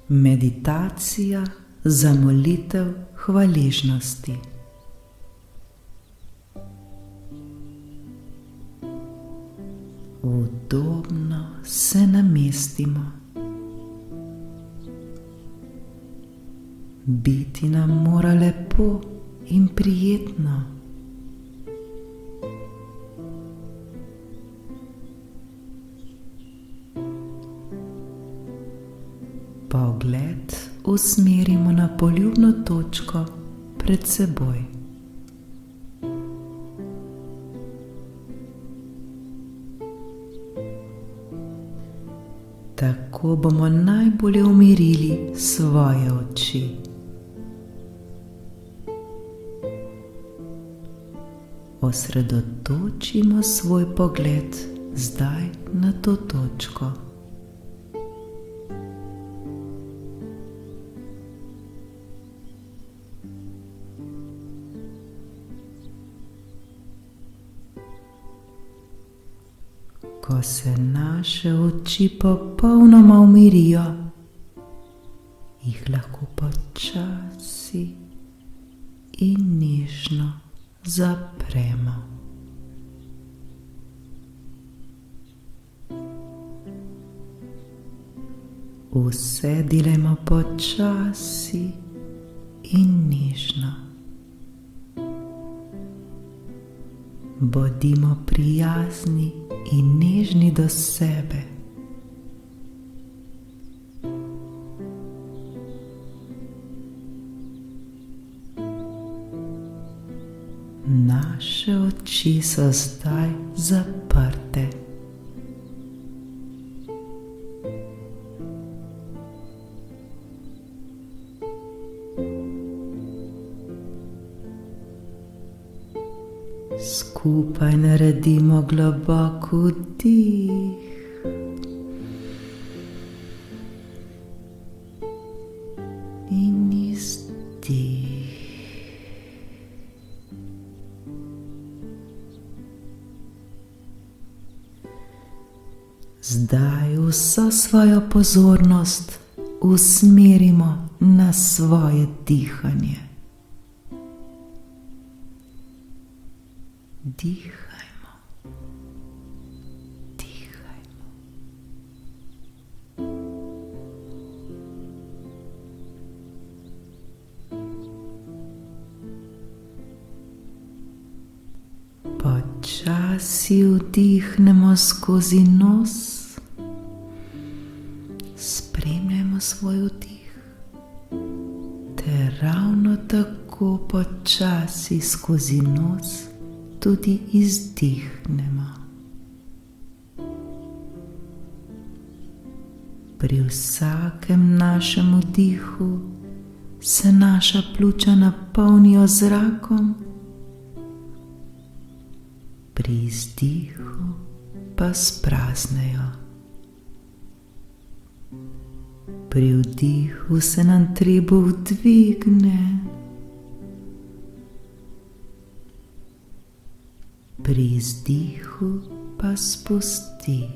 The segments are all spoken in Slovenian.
Meditacija za molitev hvaležnosti. Udobno se namestimo. Biti nam mora lepo in prijetno. Pogled usmerimo na poljubno točko pred seboj. Tako bomo najbolje umirili svoje oči. Osredotočimo svoj pogled zdaj na to točko. Ko se naše oči popolnoma umirijo, jih lahko počasi in nežno zapremo. Vse delajmo počasi in nežno. Bodimo prijazni in nežni do sebe. Naše oči so zdaj zaprte. Skupaj naredimo globok vdih in izdih. Zdaj vso svojo pozornost usmerimo na svoje dihanje. Dihajmo, dihajmo. Počasi vdihnemo skozi nos, spremljajmo svoj vdih, ter ravno tako počasi skozi nos tudi izdihnemo. Pri vsakem našem vdihu se naša pljuča napolnijo z zrakom, pri izdihu pa spraznejo. Pri vdihu se nam trebuh dvigne, pri izdihu pa spusti.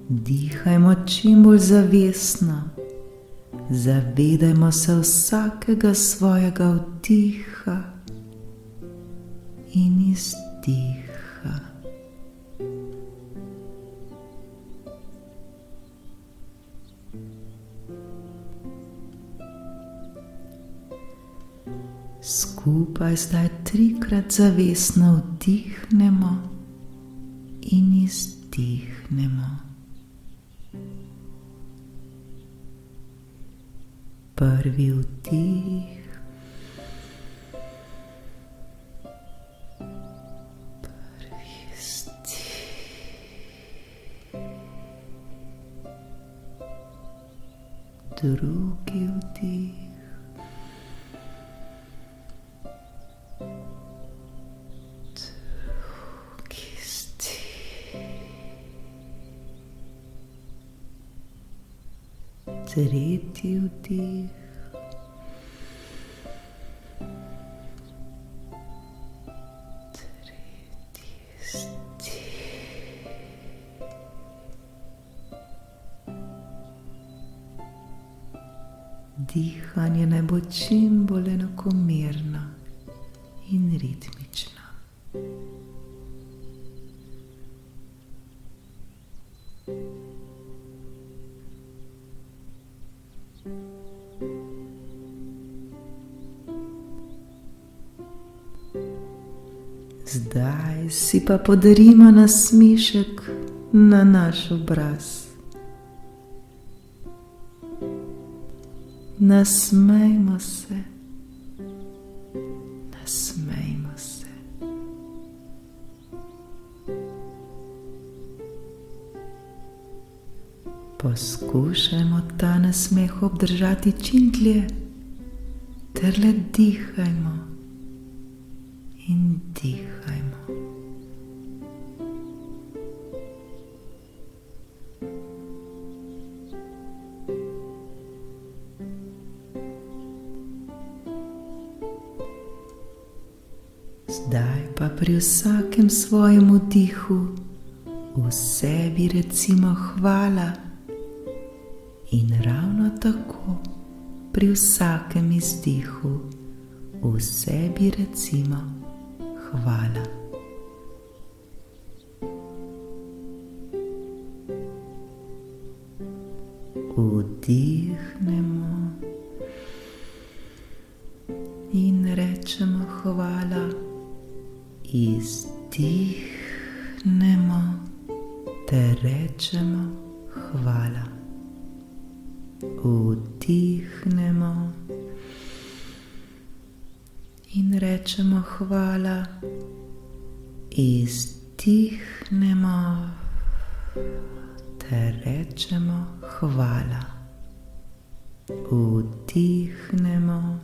Dihajmo čim bolj zavestno, zavedajmo se vsakega svojega vdiha in izdiha. Skupaj zdaj 3-krat zavestno vdihnemo in izdihnemo. Prvi vdih, prvi izdih, drugi vdih, drugi izdih, tretji vdih, tretji izdih, dihanje naj bo čim bolj enakomerno in ritmično. Zdaj si pa podarimo nasmešek na naš obraz. Nasmejmo se, nasmejmo se. Poskušajmo ta nasmeh obdržati čim dlje, ter le dihajmo in dihajmo. Zdaj pa pri vsakem svojem vdihu v sebi recimo hvala in ravno tako pri vsakem izdihu v sebi recimo hvala. Vdihnemo in rečemo hvala. Izdihnemo ter rečemo hvala. Vdihnemo in rečemo hvala. Izdihnemo ter rečemo hvala. Vdihnemo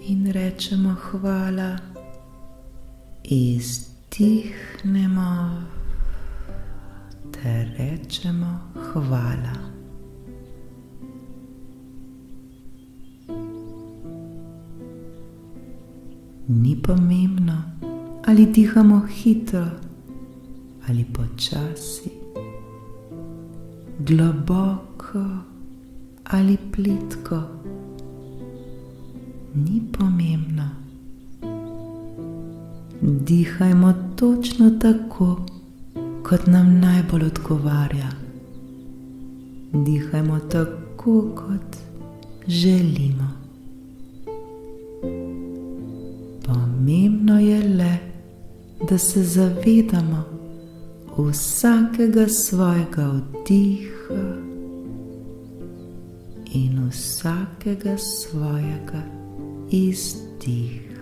in rečemo hvala. Izdihnemo ter rečemo hvala. Ni pomembno, ali dihamo hitro ali počasi, globoko ali plitko. Ni pomembno. Dihajmo točno tako, kot nam najbolj odgovarja. Dihajmo tako, kot želimo. Pomembno je le, da se zavedamo vsakega svojega vdiha in vsakega svojega izdiha.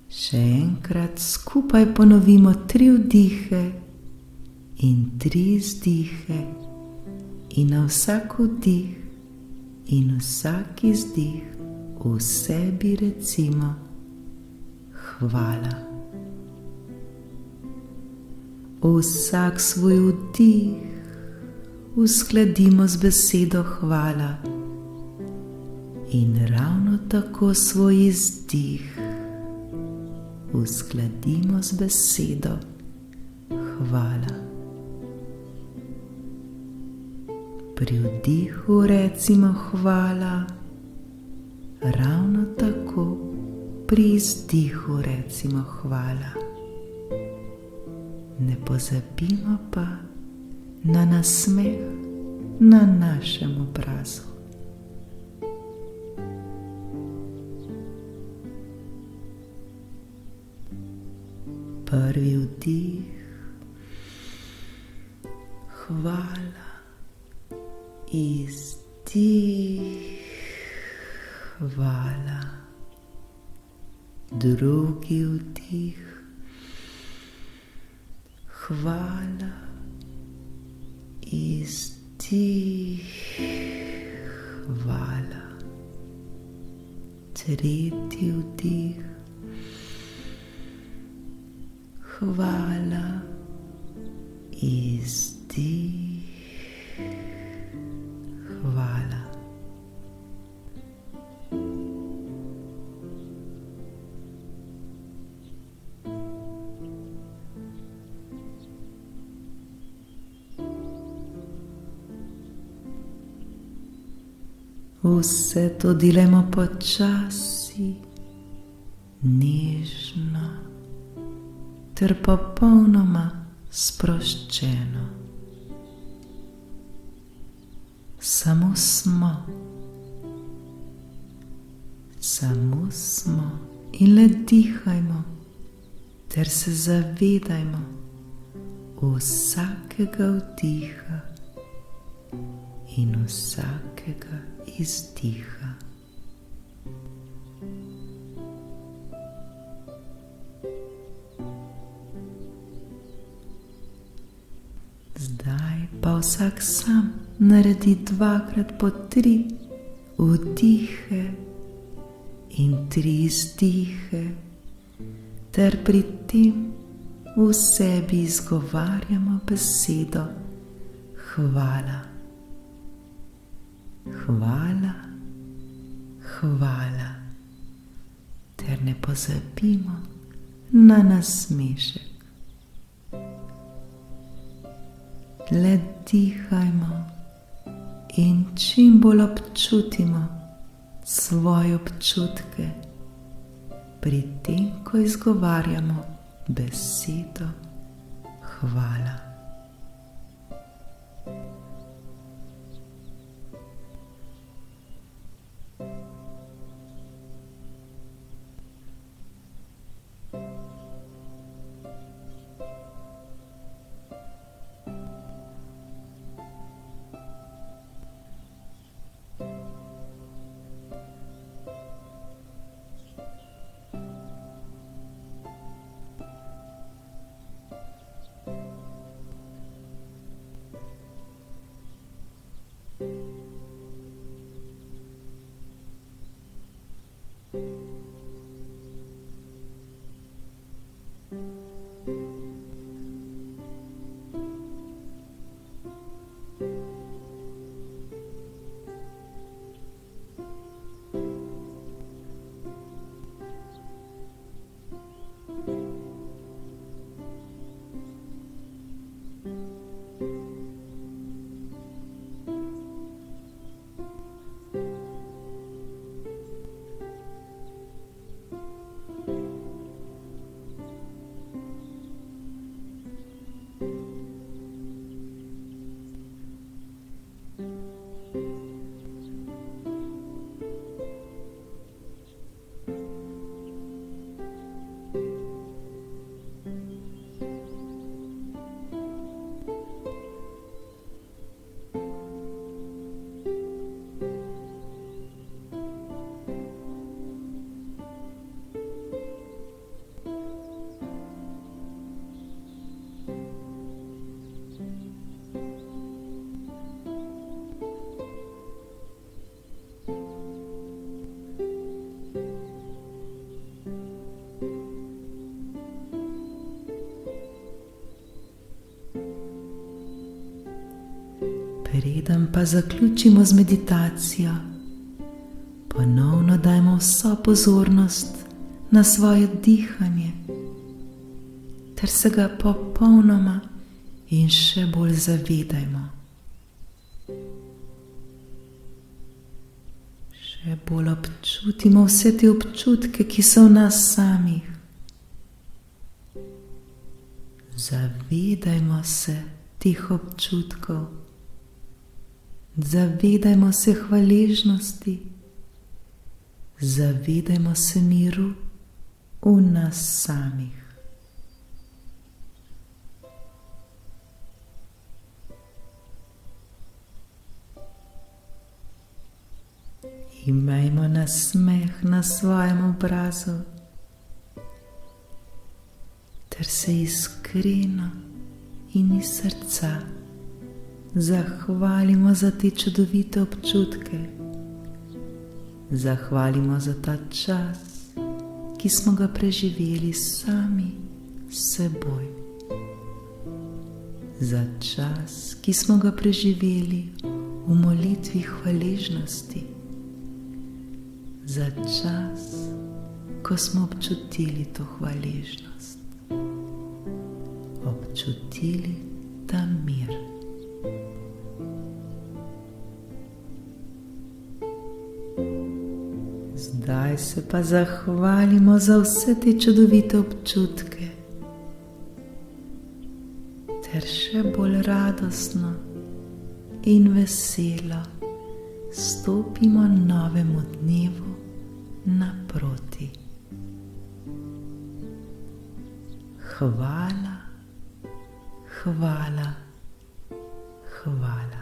Še enkrat skupaj ponovimo 3 vdihe in 3 izdihe in na vsak vdih in vsak izdih v sebi recimo hvala. Vsak svoj vdih uskladimo z besedo hvala in ravno tako svoj izdih uskladimo z besedo hvala. Pri vdihu recimo hvala, ravno tako pri izdihu recimo hvala. Ne pozabimo pa na nasmeh na našem obrazu. Prvi vdih, hvala, izdih, hvala. Drugi vdih, hvala, izdih, hvala. Tretji vdih, hvala, izdih, Vse to delajmo počasi, nežno ter popolnoma sproščeno. Samo smo in le dihajmo ter se zavedajmo vsakega vdiha in vsakega izdiha. Zdaj pa vsak sam naredi 2x po 3 vdihe in 3 izdihe, ter pri tem v sebi izgovarjamo besedo hvala. Hvala, hvala, ter ne pozabimo na nasmešek. Le dihajmo in čim bolj občutimo svoje občutke pri tem, ko izgovarjamo besedo hvala. Preden pa zaključimo z meditacijo, ponovno dajmo vso pozornost na svoje dihanje, ter se ga popolnoma in še bolj zavedajmo. Še bolj občutimo vse te občutke, ki so v nas samih. Zavedajmo se teh občutkov. Zavedajmo se hvaležnosti, zavedajmo se miru v nas samih. Imejmo nasmeh na svojem obrazu, ter se iskreno in iz srca zahvalimo za te čudovite občutke. Zahvalimo za ta čas, ki smo ga preživeli sami s seboj. Za čas, ki smo ga preživeli v molitvi hvaležnosti. Za čas, ko smo občutili to hvaležnost. Občutili ta mir. Zdaj se pa zahvalimo za vse te čudovite občutke, ter še bolj radostno in veselo stopimo novemu dnevu naproti. Hvala, hvala, hvala.